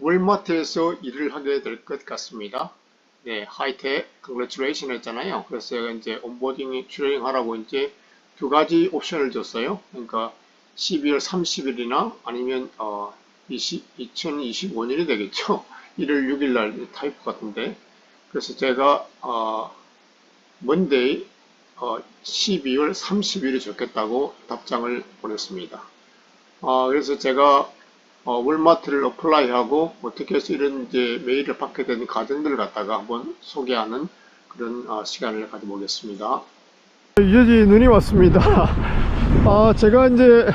월마트에서 일을 하게 될 것 같습니다. 네, 하이텍 컨그레츄레이션 했잖아요. 그래서 제가 이제 온보딩 트레이닝 하라고 이제 두 가지 옵션을 줬어요. 그러니까 12월 30일이나 아니면 2025년이 되겠죠. 1월 6일 날 타입 같은데. 그래서 제가 먼데이 12월 30일이 좋겠다고 답장을 보냈습니다. 그래서 제가 월마트를 어플라이하고 어떻게 해서 이런 이제 메일을 받게 된 과정들을 갖다가 한번 소개하는 그런 시간을 가져보겠습니다. 유저지 눈이 왔습니다. 제가 이제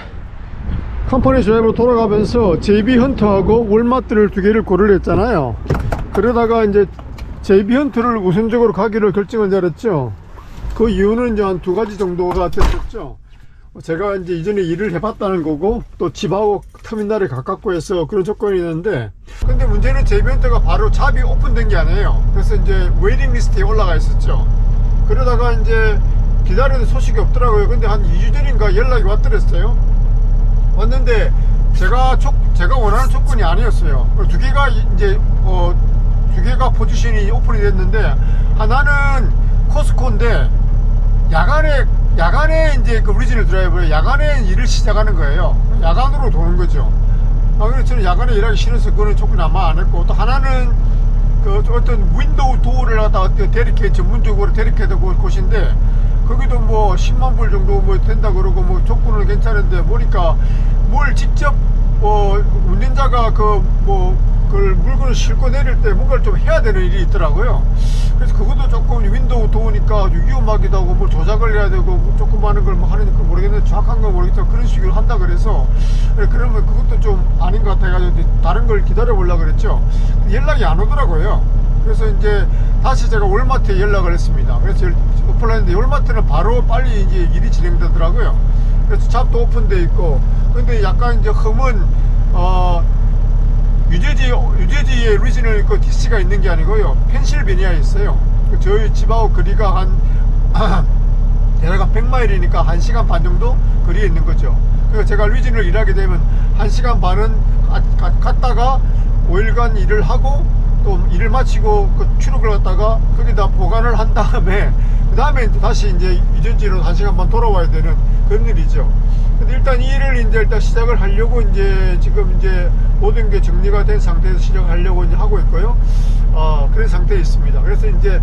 컴퍼니 드라이브로 돌아가면서 JB 헌트하고 월마트를 두 개를 고려를 했잖아요. 그러다가 이제 JB 헌트를 우선적으로 가기로 결정을 내렸죠. 그 이유는 이제 한 두 가지 정도가 됐었죠. 제가 이제 이전에 일을 해봤다는 거고, 또 집하고 터미널에 가깝고 해서 그런 조건이 있는데, 근데 문제는 JB 헌트가 바로 잡이 오픈된 게 아니에요. 그래서 이제 웨이팅 리스트에 올라가 있었죠. 그러다가 이제 기다려도 소식이 없더라고요. 근데 한 2주 전인가 연락이 왔더랬어요. 왔는데 제가 원하는 조건이 아니었어요. 두 개가 이제 두 개가 포지션이 오픈이 됐는데, 하나는 코스코인데 야간에 이제 그 오리지널 드라이버에 야간에 일을 시작하는 거예요. 야간으로 도는 거죠. 그래서 저는 야간에 일하기 싫어서 그거는 조건 아마 안 했고, 또 하나는 그 어떤 윈도우 도어를 갖다가 전문적으로 데리케이트 곳인데, 거기도 뭐 10만 불 정도 뭐 된다 그러고, 뭐 조건은 괜찮은데 보니까 뭘 직접 운전자가 그걸 물건을 싣고 내릴 때 뭔가를 좀 해야 되는 일이 있더라고요. 그래서 그것도 조금 윈도우 도우니까 위험하기도 하고, 뭘 조작을 해야 되고, 조금 많은 걸 뭐 하는지 모르겠는데, 정확한 건 모르겠지만 그런 식으로 한다 그래서, 그러면 그것도 좀 아닌 것 같아가지고 다른 걸 기다려 보려고 그랬죠. 연락이 안 오더라고요. 그래서 이제 다시 제가 월마트에 연락을 했습니다. 그래서 오픈했는데 월마트는 바로 빨리 이제 일이 진행되더라고요. 그래서 잡도 오픈돼 있고, 근데 약간 이제 흠은 뉴저지에 리지널 그 DC가 있는 게 아니고요, 펜실베니아에 있어요. 저희 집하고 거리가 한 대략 100마일이니까 1시간 반 정도 거리에 있는 거죠. 그래서 제가 리지널 일하게 되면 1시간 반은 갔다가 5일간 일을 하고, 또 일을 마치고 그 출국을 갔다가 거기다 보관을 한 다음에 그 다음에 다시 이제 유전지로 1시간 반 돌아와야 되는 그런 일이죠. 근데 일단 이 일을 이제 일단 시작을 하려고 이제 지금 이제 모든 게 정리가 된 상태에서 시작하려고 이제 하고 있고요. 그런 상태에 있습니다. 그래서 이제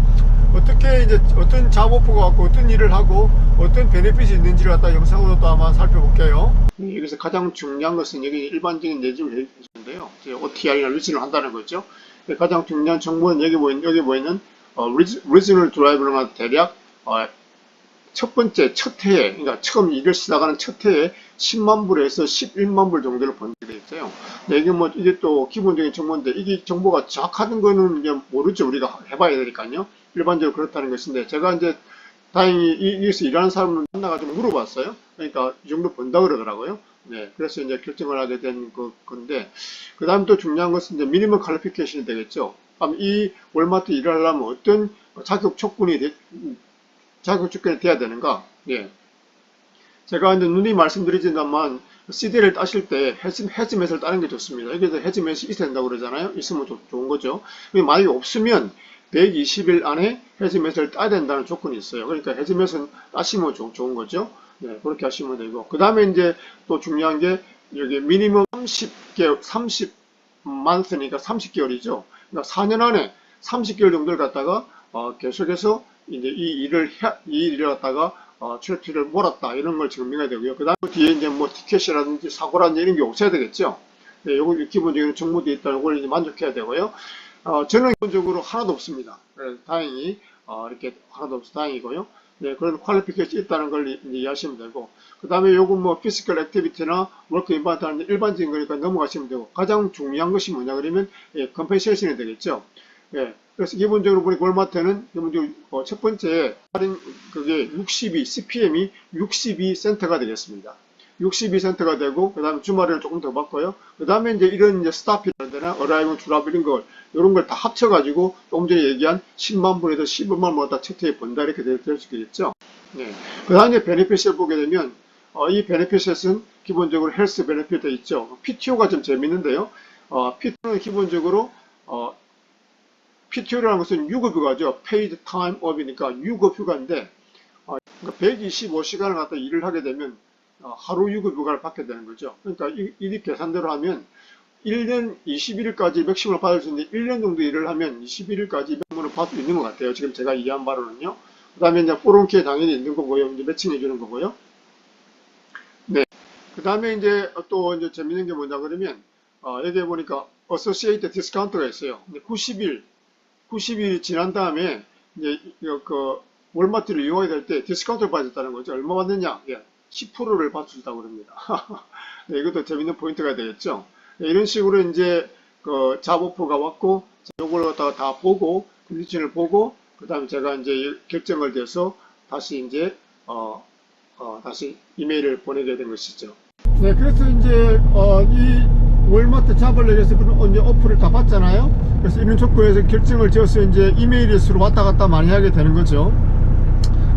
어떻게 이제 어떤 잡 오프가 갖고 어떤 일을 하고 어떤 베네핏이 있는지를 갖다 영상으로 또 한번 살펴볼게요. 여기서 가장 중요한 것은 여기 일반적인 내집을 해주는데요. OTI나 리진을 한다는 거죠. 가장 중요한 정보는 여기 보이는 리지널 드라이버가 대략 첫 번째 첫 해에, 그러니까 처음 일을 시작하는 첫 해에 10만 불에서 11만 불 정도를 번게 되어 있어요. 이게 또 기본적인 정보인데, 이게 정보가 정확한 거는 이제 모르죠. 우리가 해봐야 되니까요. 일반적으로 그렇다는 것인데, 제가 이제 다행히 여기서 일하는 사람을 만나가지고 물어봤어요. 그러니까 이 정도 번다 그러더라고요. 네, 그래서 이제 결정을 하게 된 건데, 그 다음 또 중요한 것은 이제 미니멈 퀄리피케이션이 되겠죠. 그럼 이 월마트 일을 하려면 어떤 자격 조건이 돼야 되는가? 예. 제가 이제 누누이 말씀드리지만, CD를 따실 때 해즈맷을 따는 게 좋습니다. 여기서 해즈맷이 있어야 된다고 그러잖아요. 있으면 좋은 거죠. 만약에 없으면 120일 안에 해즈맷을 따야 된다는 조건이 있어요. 그러니까 해즈맷은 따시면 좋은 거죠. 네, 그렇게 하시면 되고. 그 다음에 이제 또 중요한 게, 여기 미니멈 30만스니까 30개월이죠. 그러니까 4년 안에 30개월 정도를 갖다가 계속해서 이제 이 일을 갖다가 트래픽을 몰았다, 이런 걸 증명해야 되고요. 그 다음에 뒤에 이제 뭐 티켓이라든지 사고라든지 이런 게 없어야 되겠죠. 네, 요거 기본적인 정보도 있다는 걸 이제 만족해야 되고요. 저는 기본적으로 하나도 없습니다. 다행히 이렇게 하나도 없어 다행이고요. 네, 그런 퀄리피케이션이 있다는 걸 이제 이해하시면 되고, 그 다음에 요거 뭐 피지컬 액티비티나 워크 인바운트는 일반적인 거니까 넘어가시면 되고, 가장 중요한 것이 뭐냐 그러면 컴펜세이션이 되겠죠. 예, 그래서 기본적으로 보니까 월마트는 기본적으로 첫 번째 할인 그게 62 CPM이 62센트가 되겠습니다. 62센트가 되고, 그 다음에 주말에는 조금 더 받고요. 그 다음에 이제 이런 이제 스타피라든가 어라이브 드랍 이런 걸 다 합쳐가지고 조금 전에 얘기한 10만 불에서 15만 불 다 첫 해에 번다, 이렇게 될 수 있겠죠. 네. 그 다음에 베네핏을 보게 되면 이 베네핏은 기본적으로 헬스 베네핏 있죠. PTO가 좀 재밌는데요. PTO는 기본적으로 PTO라는 것은 유급휴가죠. Paid Time Off이니까 유급휴가인데 그러니까 125시간을 갖다 일을 하게 되면 하루 유급휴가를 받게 되는 거죠. 그러니까 이 계산대로 하면 1년 21일까지 맥시멈을 받을 수 있는데 1년 정도 일을 하면 21일까지 맥시멈을 받을 수 있는 것 같아요. 지금 제가 이해한 바로는요. 그 다음에 이제 401k 당연히 있는 거고요. 이제 매칭해 주는 거고요. 네. 그 다음에 이제 또 이제 재밌는 게 뭐냐 그러면 여기에 보니까 Associated Discount가 있어요. 90일 지난 다음에 이제 그 월마트를 이용하게 될 때 디스카운트를 받았다는 거죠. 얼마 받느냐? 예, 10%를 받을 수 있다고 합니다. 네, 이것도 재밌는 포인트가 되겠죠. 네, 이런 식으로 이제 그 잡 오퍼가 왔고 요걸 갖다가 다 보고 컨디션을 보고 그 다음에 제가 이제 결정을 돼서 다시 이제 다시 이메일을 보내게 된 것이죠. 네, 그래서 이제 이 월마트 잡을 내려서 그런 이제 오프를 다 받잖아요. 그래서 이런 조건에서 결정을 지어서 이제 이메일이 서로 왔다 갔다 많이 하게 되는 거죠.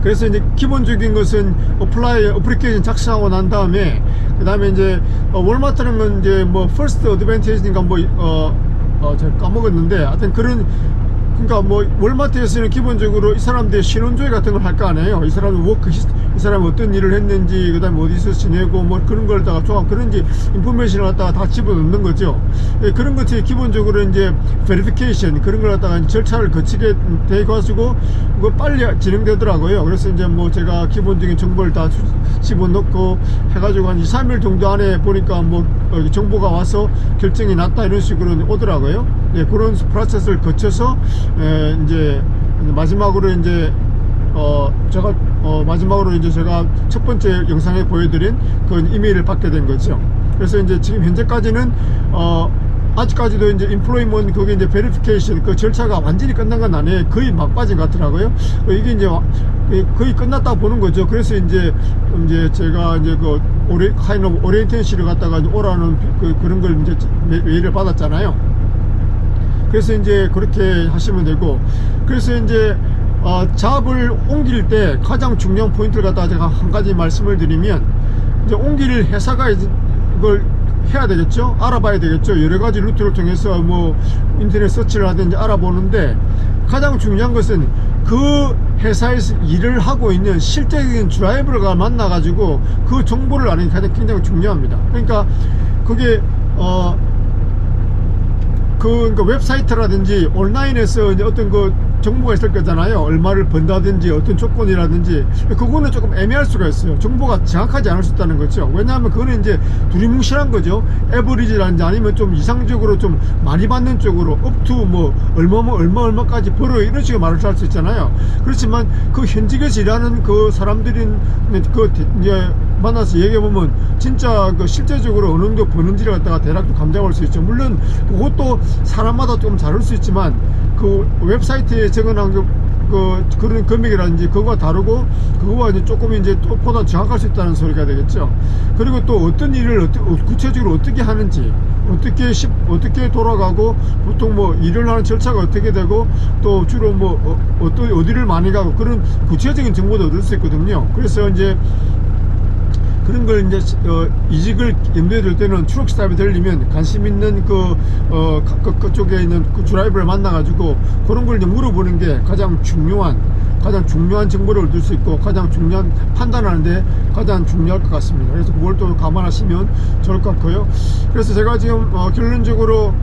그래서 이제 기본적인 것은 어플리케이션 작성하고 난 다음에 그 다음에 이제 월마트는 건 이제 뭐 퍼스트 어드밴티지인가 뭐 제가 까먹었는데 하여튼 그런 그러니까 뭐 월마트에서는 기본적으로 이 사람들의 신원조회 같은 걸 할 거 아니에요. 이 사람은 이 사람이 어떤 일을 했는지 그 다음에 어디서 지내고 뭐 그런 걸 다가 조합 그런지 인포메이션을 갖다가 다 집어넣는 거죠. 예, 그런 것들이 기본적으로 이제 베리피케이션 그런 걸 갖다가 절차를 거치게 돼 가지고 뭐 빨리 진행되더라고요. 그래서 이제 뭐 제가 기본적인 정보를 다 집어넣고 해가지고 한 2, 3일 정도 안에 보니까 뭐 정보가 와서 결정이 났다 이런 식으로 오더라고요. 예, 그런 프로세스를 거쳐서 이제 마지막으로 이제 마지막으로 이제 제가 첫 번째 영상에 보여드린 그 이메일을 받게 된 거죠. 그래서 이제 지금 현재까지는 아직까지도 이제 인플로이먼트 그게 이제 베리피케이션 그 절차가 완전히 끝난 건 아니에요. 거의 막바지 같더라고요. 이게 이제 거의 끝났다 보는 거죠. 그래서 이제 제가 이제 그 오리엔테이션을 갖다가 오라는 그런 걸 이제 메일을 받았잖아요. 그래서 이제 그렇게 하시면 되고, 그래서 이제 잡을 옮길 때 가장 중요한 포인트를 갖다가 제가 한 가지 말씀을 드리면, 이제 옮길 회사가 이걸 해야 되겠죠. 알아봐야 되겠죠. 여러 가지 루트를 통해서 뭐 인터넷 서치를 하든지 알아보는데, 가장 중요한 것은 그 회사에서 일을 하고 있는 실제적인 드라이버가 만나 가지고 그 정보를 아는 게 가장 굉장히 중요합니다. 그러니까 그게 그러니까 웹사이트라든지 온라인에서 이제 어떤 그 정보가 있을 거잖아요. 얼마를 번다든지 어떤 조건이라든지 그거는 조금 애매할 수가 있어요. 정보가 정확하지 않을 수 있다는 거죠. 왜냐하면 그거는 이제 두리뭉실한 거죠. 에버리지라든지 아니면 좀 이상적으로 좀 많이 받는 쪽으로 업투 뭐 얼마까지 벌어 이런 식으로 말을 할 수 있잖아요. 그렇지만 그 현직에서 일하는 그 사람들이 그 이제 만나서 얘기해 보면 진짜 그 실제적으로 어느 정도 버는지를 갖다가 대략 감정할 수 있죠. 물론 그것도 사람마다 좀 다를 수 있지만 그 웹사이트에 적어놓은 그런 금액이라든지 그거와 다르고 그거와 이제 조금 이제 또 보다 정확할 수 있다는 소리가 되겠죠. 그리고 또 어떤 일을 구체적으로 어떻게 하는지 어떻게 돌아가고 보통 뭐 일을 하는 절차가 어떻게 되고 또 주로 뭐 어디를 많이 가고 그런 구체적인 정보도 얻을 수 있거든요. 그래서 이제 그런 걸 이제 이직을 염두에 둘 때는 트럭 스타일에 들리면 관심 있는 그쪽에 있는 그 드라이버를 만나가지고 그런 걸 이제 물어보는 게 가장 중요한 정보를 얻을 수 있고 가장 중요한 판단하는데 가장 중요할 것 같습니다. 그래서 그걸 또 감안하시면 좋을 것 같고요. 그래서 제가 지금 결론적으로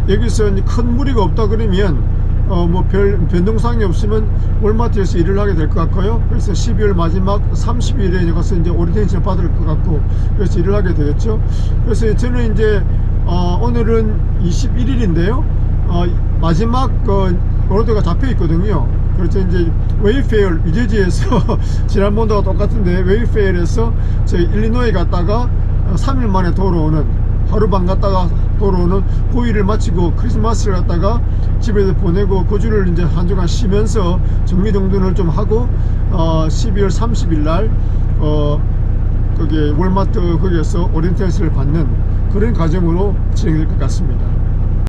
여기서 이제 큰 무리가 없다 그러면 뭐 별 변동사항이 없으면 월마트에서 일을 하게 될 것 같고요. 그래서 12월 마지막 30일에 가서 이제 오리엔테이션을 받을 것 같고 그래서 일을 하게 되겠죠. 그래서 저는 이제 오늘은 21일인데요. 마지막 오르드가 잡혀 있거든요. 그래서 이제 웨이페어 뉴저지에서 지난번과 똑같은데 웨이페어에서 저희 일리노이 갔다가 3일 만에 돌아오는 하루반 갔다가 돌아오는 후일을 마치고 크리스마스를 갔다가 집에서 보내고 그 주를 이제 한 주간 쉬면서 정리정돈을 좀 하고 12월 30일 날 거기 월마트 거기에서 오리엔테이션을 받는 그런 과정으로 진행될 것 같습니다.